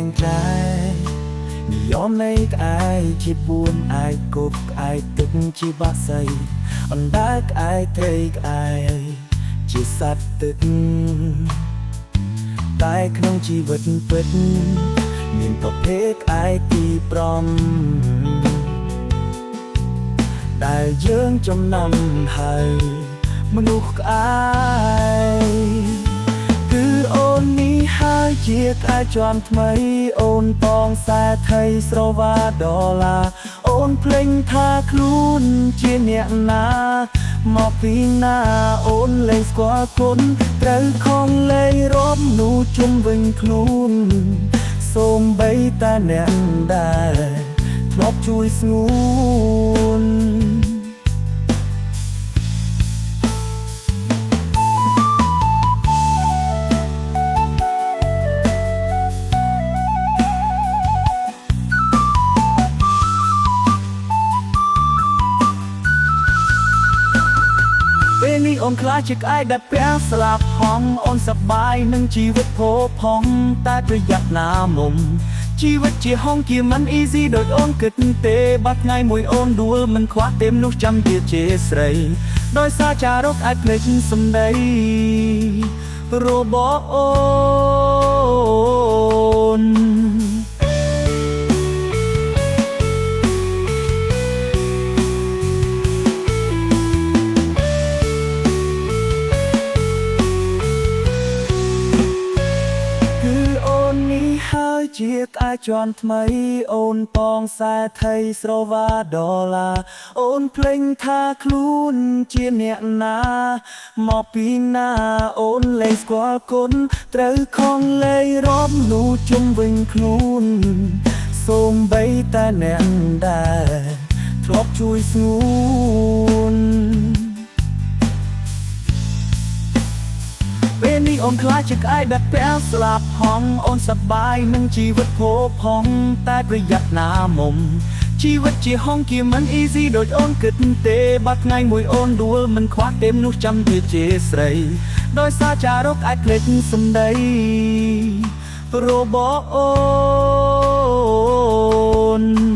ងtrái nhóm này ai chỉ buồn ai cục ai tức chỉ bác say on đá ai thấy ai chỉ sát tức tai không chỉ vật vật nhìn tập hết ai ti prom đại dương trong năm haiមនុស្សក្អែគឺអូននេះហើយជាក្អែជាន់ថ្មីអូនបងសែថៃស្រវាដុល្លារអូនភ្លេងថាខ្លួនជាអ្នកណាមកពីណាអូនលែងស្គាល់គុណត្រូវខំលែងរាប់នោះជុំវិញខ្លួនសូម្បីតែអ្នកដែលធ្លាប់ជួយស្ងួនពេលនេះអូនខ្លាចជាក្អែកដែលពាំងស្លាប់ហងអូនសប្បាយនឹងជីវិតផូរផង់តែប្រយ័ត្នណាមុំជីវិតជាហងជាមិន easy ដូចអូនគិតទេបាត់ថ្ងៃមួយអូនដួលមិនខ្វះទេមនុស្សចាំជាស្រីដោយសារចារកអាចភ្លេចសម្ដីរបស់អូនហើយជាក្អែជាន់ថ្មីអូនបងសែថៃស្រវាដុល្លារអូនភ្លេងថាខ្លួនជាអ្នកណាមកពីណាអូនលែងស្គាល់គុណត្រូវខំលែងរាប់នោះជុំវិញខ្លួនសូម្បីតែអ្នកដែលធ្លាប់ជួយស្ងួនពេលនេះអូនខ្លាចជាក្អែកដែលពាំងស្លាប់ហងអូនសប្បាយនឹងជីវិតផូរផង់តែប្រយ័ត្នណាមុំជីវិតជាហងជាមិន easy ដូចអូនគិតទេបាត់ថ្ងៃមួយអូនដួលមិនខ្វះទេមនុស្សចាំជាស្រីដោយសារចារកអាចភ្លេចសម្ដីរបស់អូន